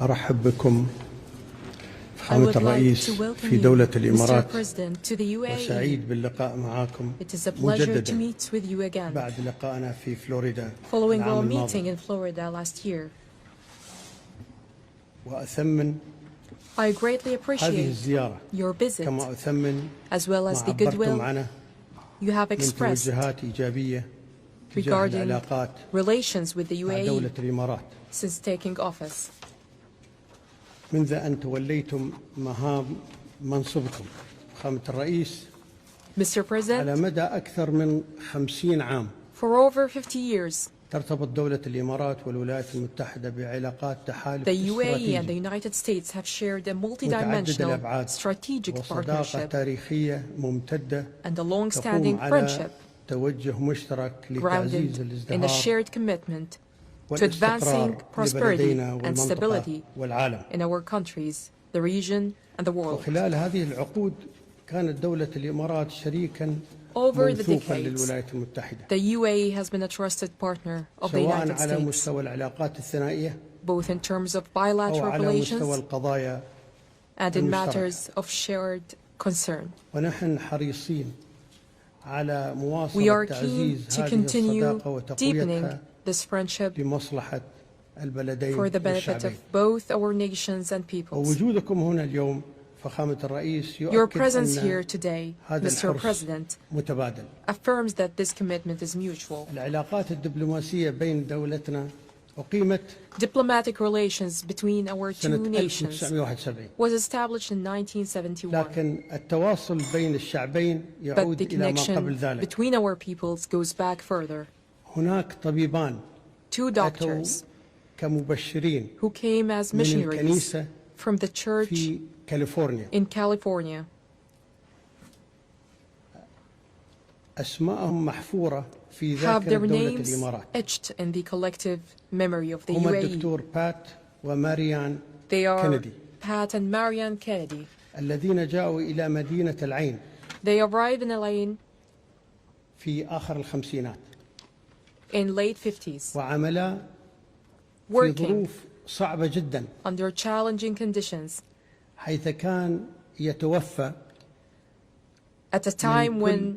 أرحب بكم فخامة الرئيس في دولة الإمارات وسعيد باللقاء معكم مجددا بعد لقائنا في فلوريدا العام الماضي. وأثمن هذه الزيارة كما أثمن ما عبرتم عنه من توجهات إيجابية تجاه العلاقات مع دولة الإمارات منذ أن توليتم مهام منصبكم فخامة الرئيس على مدى أكثر من 50 عام. ترتبط دولة الإمارات والولايات المتحدة بعلاقات تحالف استراتيجي متعدد الأبعاد وصداقة تاريخية ممتدة تقوم على توجه مشترك لتعزيز الازدهار والاستقرار لبلدينا والمنطقة والعالم. وخلال هذه العقود كانت دولة الإمارات شريكا موثوقا للولايات المتحدة سواء على مستوى العلاقات الثنائية أو على مستوى القضايا المشتركة. ونحن حريصين على مواصلة تعزيز هذه الصداقة وتقويتها لمصلحة البلدين والشعبين. ووجودكم هنا اليوم فخامة الرئيس يؤكد أن هذا الحرص متبادل. العلاقات الدبلوماسية بين دولتنا أقيمت سنة 1971 لكن التواصل بين الشعبين يعود إلى ما قبل ذلك. هناك طبيبان أتوا كمبشرين من الكنيسة في كاليفورنيا. أسماءهم محفورة في ذاكرة دولة الإمارات. هم الدكتور بات وماريان كينيدي الذين جاءوا إلى مدينة العين في آخر الخمسينات وعملا في ظروف صعبة جدا حيث كان يتوفى من كل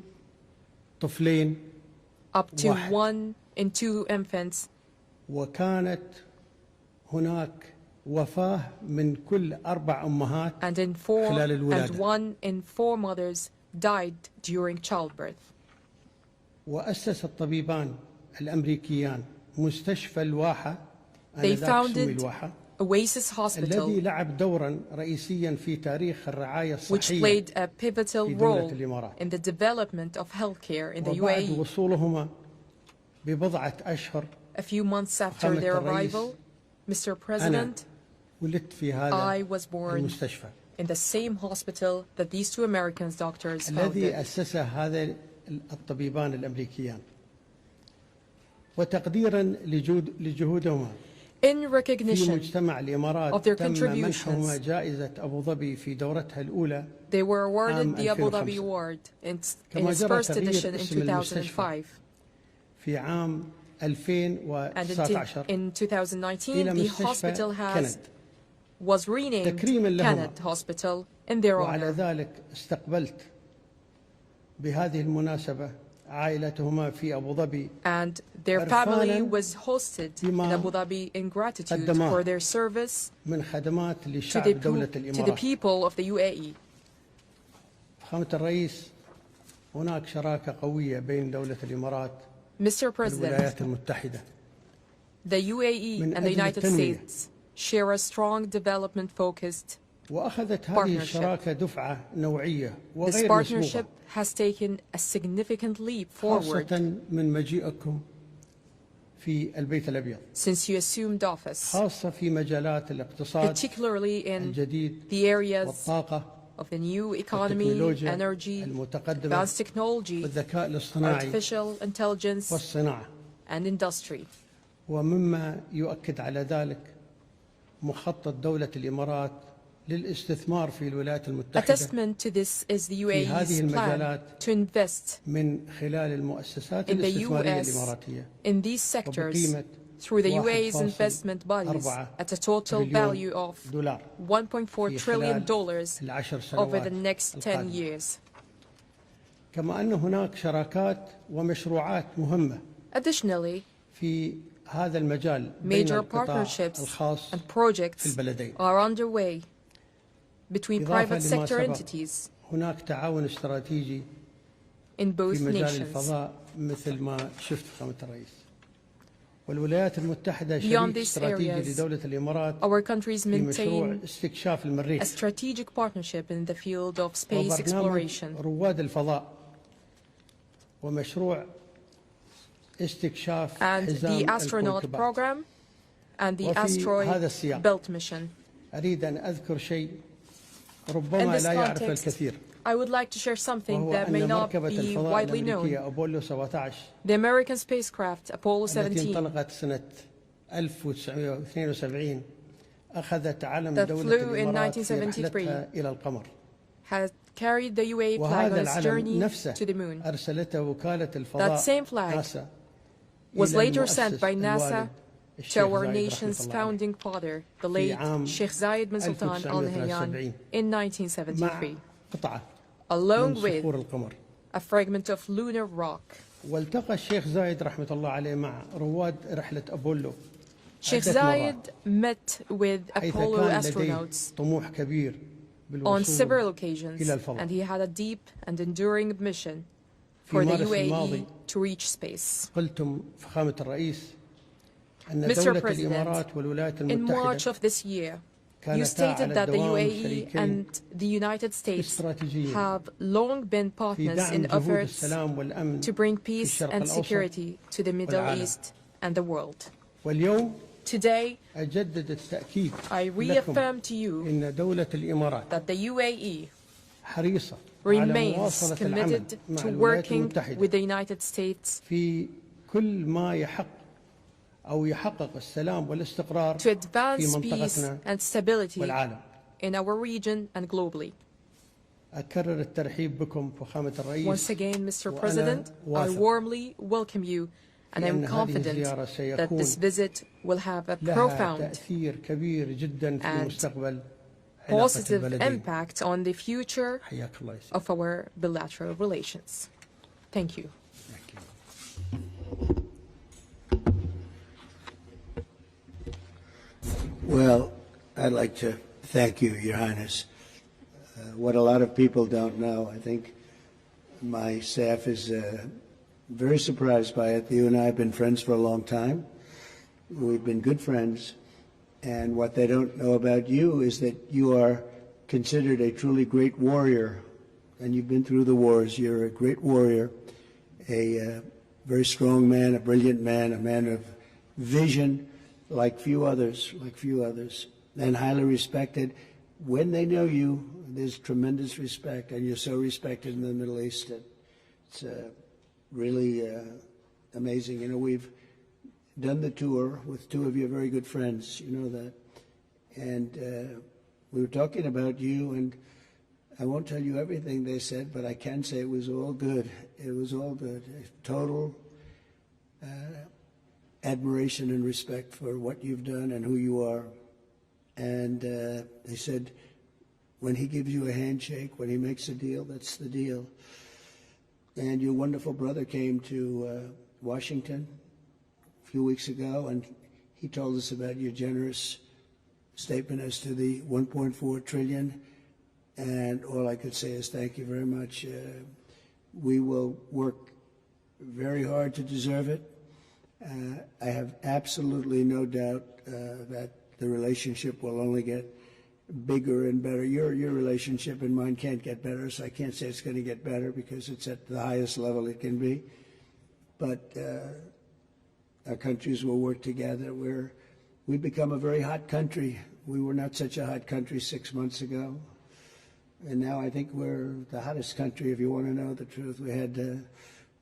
طفلين واحد وكانت هناك وفاة من كل 4 أمهات خلال الولادة. وأسس الطبيبان الأمريكيان مستشفى الواحة الذي لعب دورا رئيسيا في تاريخ الرعاية الصحية في دولة الإمارات. وبعد وصولهما ببضعة أشهر أنا ولدت في هذا المستشفى الذي أسسه هذا الطبيبان الأمريكيان وتقديرا لجهودهما في مجتمع الإمارات. تم منحهما جائزة أبو ظبي في دورتها الأولى عام 2005 كما جرى تغيير اسم المستشفى في عام 2019 إلى مستشفى كند تكريما لهما. وعلى ذلك استقبلت بهذه المناسبة عائلتهما في أبو ظبي and their family was hosted in Abu Dhabi in gratitude for their service من خدمات لشعب دولة الإمارات. to the people of the UAE. فخامة الرئيس هناك شراكة قوية بين دولة الإمارات والولايات المتحدة. The UAE and the United States share a strong development-focused وأخذت هذه الشراكة دفعة نوعية وغير This partnership مسبوقة has taken a significant leap forward خاصة من مجيئكم في البيت الأبيض since you assumed office, خاصة في مجالات الاقتصاد particularly in الجديد the areas والطاقة of the new economy, energy, المتقدمة advanced technology, والذكاء الاصطناعي artificial intelligence, والصناعة. and industry. ومما يؤكد على ذلك مخطط دولة الإمارات للاستثمار في الولايات A المتحدة testament to this is the في UAE's هذه plan المجالات to invest من خلال المؤسسات in the الاستثمارية US الإماراتية in these sectors وبقيمة through the UAE's investment bodies at a total value of $1.4 trillion over the next 10 years. كما أن هناك شراكات ومشروعات مهمة Additionally, في هذا المجال بين major القطاع partnerships الخاص and projects في البلدين. are underway between إضافة private لما sector سبق، entities هناك تعاون استراتيجي in both في مجال nations. الفضاء مثل ما شفت فخامة الرئيس. والولايات المتحدة Beyond شريك these استراتيجي areas, لدولة الإمارات our countries في مشروع maintain استكشاف a المريخ strategic partnership in the field of space وبرنامج exploration رواد الفضاء ومشروع استكشاف and the حزام astronaut الكويكبات. program and the وفي هذا asteroid السياق belt mission. أريد أن أذكر شيء In ربما this لا يعرف context, الكثير، I would like to share something وهو that may أن not مركبة be الفضاء widely known. الأمريكية أبولو 17 The American spacecraft Apollo التي 17 انطلقت سنة 1972 أخذت علم that دولة flew in الإمارات في 1973 رحلتها إلى القمر. has carried the UAE flag on وهذا its العلم journey نفسه to the moon. أرسلته وكالة That الفضاء same flag ناسا was إلى later sent المؤسس by NASA الوالد to الشيخ our زايد رحمة nation's الله عليه founding father, the في late عام Sheikh Zayed bin Sultan Al Nahyan 1973 in مع 1973, قطعة along من with صخور القمر. a fragment of lunar rock. والتقى الشيخ زايد رحمة الله عليه مع رواد رحلة أبولو Sheikh عدة مرات، Zayed met with حيث Apollo كان لديه astronauts طموح كبير on بالوصول several occasions, إلى الفضاء. and he had a deep and enduring mission في for the مارس UAE الماضي to reach space. قلتم فخامة الرئيس أن Mr. دولة President, الإمارات والولايات in March المتحدة of this year, you كانتا stated على that the الدوام UAE شريكين and the United States استراتيجيين have long been في partners دعم in جهود efforts السلام والأمن to bring في peace الشرق and الأوسط security to the Middle والعالم. East and the world. واليوم Today, أجدد التأكيد I لكم reaffirm to you إن دولة الإمارات that the UAE حريصة على remains مواصلة العمل committed مع to الولايات working المتحدة with the United States في كل ما يحقق السلام والاستقرار to في advance peace منطقتنا and stability والعالم. in our region and globally. أكرر الترحيب بكم فخامة الرئيس. Once again, Mr. وأنا President, I واثق warmly welcome you, and I'm بأن هذه confident الزيارة that this سيكون visit will have a لها profound تأثير كبير جدا في and مستقبل علاقة positive البلدين. impact on the future حياك الله يا سيدي. of our bilateral relations. Thank you. Thank you. Well, I'd like to thank you, Your Highness. What a lot of people don't know, I think my staff is very surprised by it. You and I have been friends for a long time. We've been good friends. And what they don't know about you is that you are considered a truly great warrior. And you've been through the wars. You're a great warrior, a very strong man, a brilliant man, a man of vision, like few others, and highly respected. When they know you, there's tremendous respect, and you're so respected in the Middle East that it's really amazing. You know, we've done the tour with two of your very good friends, you know that, and we were talking about you, and I won't tell you everything they said, but I can say it was all good. It was all good. Total admiration and respect for what you've done and who you are. And they said, when he gives you a handshake, when he makes a deal, that's the deal. And your wonderful brother came to Washington a few weeks ago, and he told us about your generous statement as to the 1.4 trillion. And all I could say is thank you very much. We will work very hard to deserve it. I have absolutely no doubt that the relationship will only get bigger and better. Your relationship and mine can't get better, so I can't say it's going to get better because it's at the highest level it can be. But our countries will work together. We've become a very hot country. We were not such a hot country 6 months ago. And now I think we're the hottest country, if you want to know the truth. We had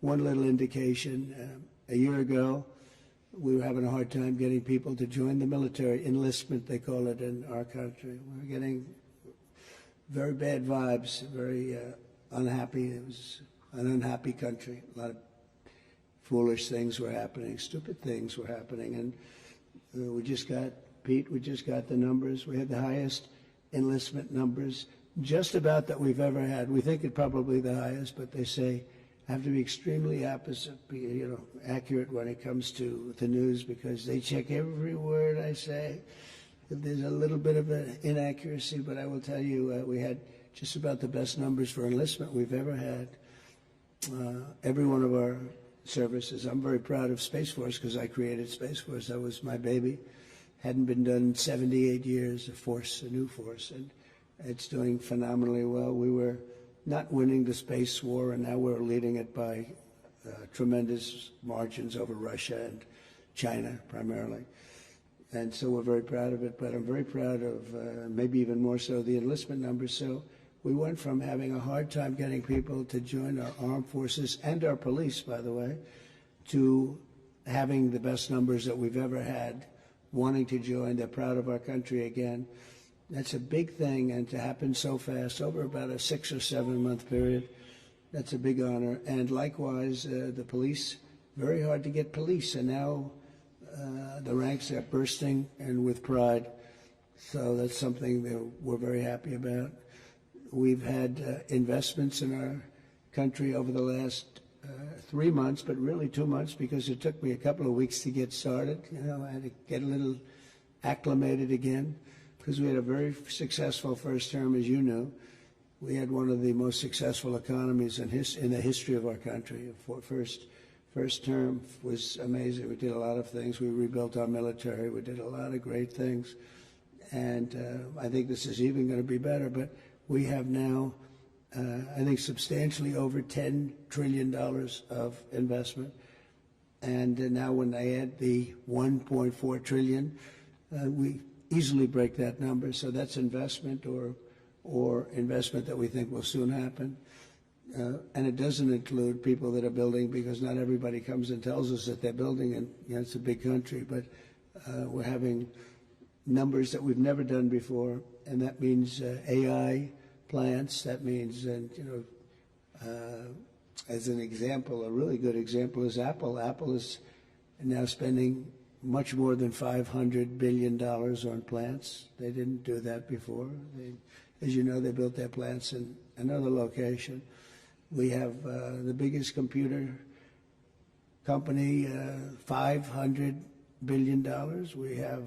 one little indication. A year ago, we were having a hard time getting people to join the military. Enlistment, they call it in our country. We were getting very bad vibes, very unhappy. It was an unhappy country. A lot of foolish things were happening, stupid things were happening. And we just got the numbers. We had the highest enlistment numbers just about that we've ever had. We think it probably the highest, but they say have to be extremely accurate when it comes to the news, because they check every word I say. There's a little bit of an inaccuracy, but I will tell you, we had just about the best numbers for enlistment we've ever had. Every one of our services. I'm very proud of Space Force because I created Space Force. That was my baby. Hadn't been done in 78 years, a new force, and it's doing phenomenally well. We were not winning the space war, and now we're leading it by tremendous margins over Russia and China primarily. And so we're very proud of it, but I'm very proud of, maybe even more so, the enlistment numbers. So we went from having a hard time getting people to join our armed forces and our police, by the way, to having the best numbers that we've ever had, wanting to join. They're proud of our country again. That's a big thing, and to happen so fast, over about a 6 or 7 month period, that's a big honor. And likewise, the police, very hard to get police, and now the ranks are bursting and with pride. So that's something that we're very happy about. We've had investments in our country over the last 3 months, but really 2 months, because it took me a couple of weeks to get started. I had to get a little acclimated again, because we had a very successful first term, as you know. We had one of the most successful economies in the history of our country. First term was amazing. We did a lot of things. We rebuilt our military. We did a lot of great things. And I think this is even going to be better. But we have now, I think, substantially over $10 trillion of investment. And now when I add the $1.4 trillion, we easily break that number. So that's investment or investment that we think will soon happen. And it doesn't include people that are building, because not everybody comes and tells us that they're building, and it's a big country, but we're having numbers that we've never done before, and that means AI plants. That means, as an example, a really good example is Apple. Apple is now spending much more than $500 billion on plants. They didn't do that before. As you know, they built their plants in another location. We have the biggest computer company, $500 billion. We have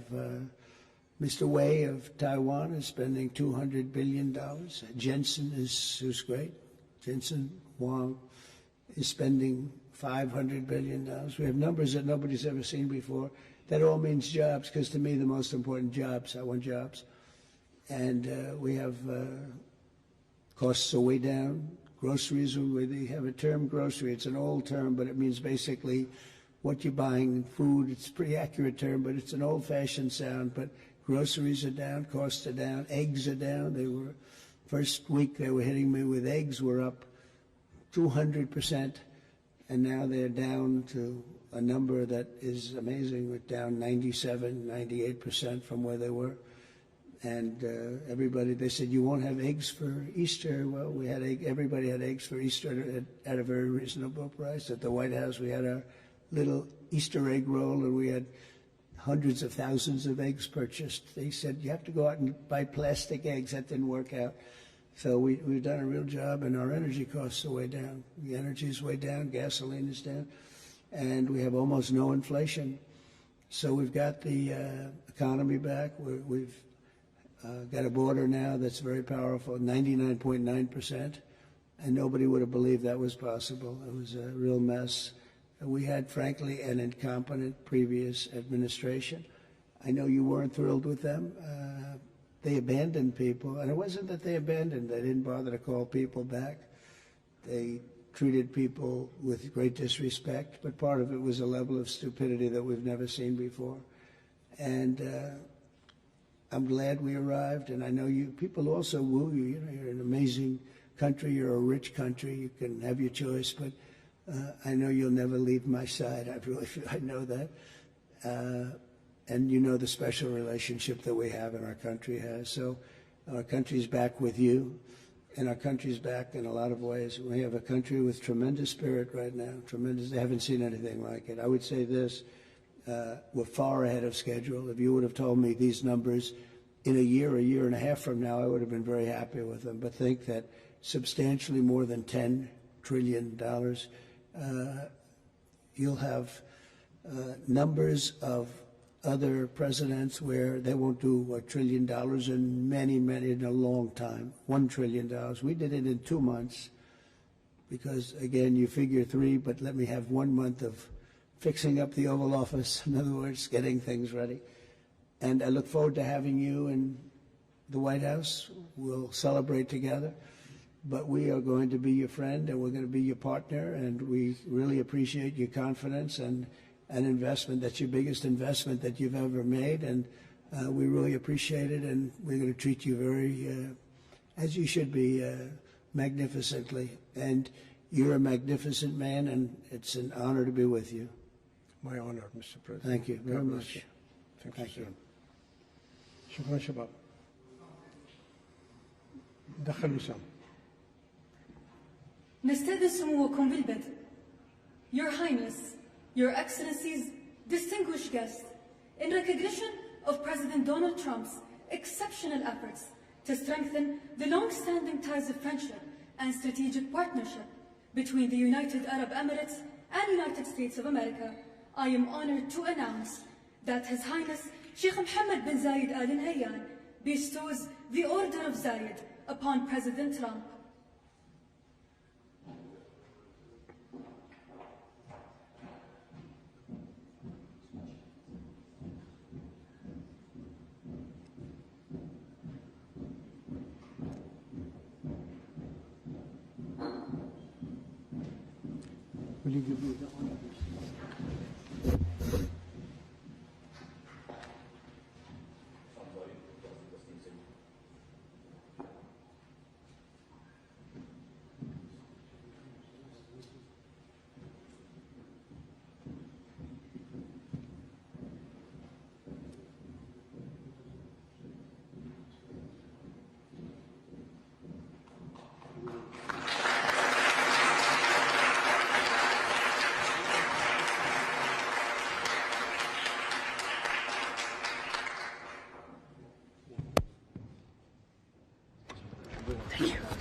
Mr. Wei of Taiwan is spending $200 billion. Jensen who's great. Jensen Huang is spending $500 billion. We have numbers that nobody's ever seen before. That all means jobs, because to me the most important jobs, I want jobs. And we have costs are way down. Groceries, we have a term, grocery. It's an old term, but it means basically what you're buying, food. It's a pretty accurate term, but it's an old-fashioned sound. But groceries are down, costs are down, eggs are down. They were, first week they were hitting me with eggs were up 200%, and now they're down to a number that is amazing. We're down 97, 98% from where they were. And everybody, they said, you won't have eggs for Easter. Well, we had everybody had eggs for Easter at a very reasonable price. At the White House, we had our little Easter egg roll, and we had hundreds of thousands of eggs purchased. They said, you have to go out and buy plastic eggs. That didn't work out. So we've done a real job, and our energy costs are way down. The energy is way down, gasoline is down, and we have almost no inflation. So we've got the economy back. We've got a border now that's very powerful, 99.9%, and nobody would have believed that was possible. It was a real mess. We had, frankly, an incompetent previous administration. I know you weren't thrilled with them. They abandoned people, and it wasn't that they abandoned. They didn't bother to call people back. They treated people with great disrespect, but part of it was a level of stupidity that we've never seen before. And I'm glad we arrived, and I know people also woo you. You know, you're an amazing country. You're a rich country. You can have your choice, but I know you'll never leave my side. I know that. And you know the special relationship that we have and our country has. So our country's back with you. and our country's back in a lot of ways. We have a country with tremendous spirit right now, tremendous. They haven't seen anything like it. I would say this, we're far ahead of schedule. If you would have told me these numbers in a year and a half from now, I would have been very happy with them. But think that substantially more than $10 trillion, you'll have numbers of other presidents where they won't do $1 trillion in many, in a long time, $1 trillion. We did it in 2 months because, again, you figure 3, but let me have 1 month of fixing up the Oval Office, in other words, getting things ready. And I look forward to having you in the White House. We'll celebrate together. But we are going to be your friend and we're going to be your partner, and we really appreciate your confidence and an investment. That's your biggest investment that you've ever made, and we really appreciate it, and we're going to treat you very, as you should be, magnificently. And you're a magnificent man, and it's an honor to be with you. My honor, Mr. President. Thank you very much. Thank you. شكرا شباب. دخل وسام. نستأذن سموكم بالبدء. Your Highness, Your Excellencies, distinguished guests, in recognition of President Donald Trump's exceptional efforts to strengthen the long-standing ties of friendship and strategic partnership between the United Arab Emirates and United States of America, I am honored to announce that His Highness Sheikh Mohammed bin Zayed Al Nahyan bestows the Order of Zayed upon President Trump. Will you give me the honor? Thank you.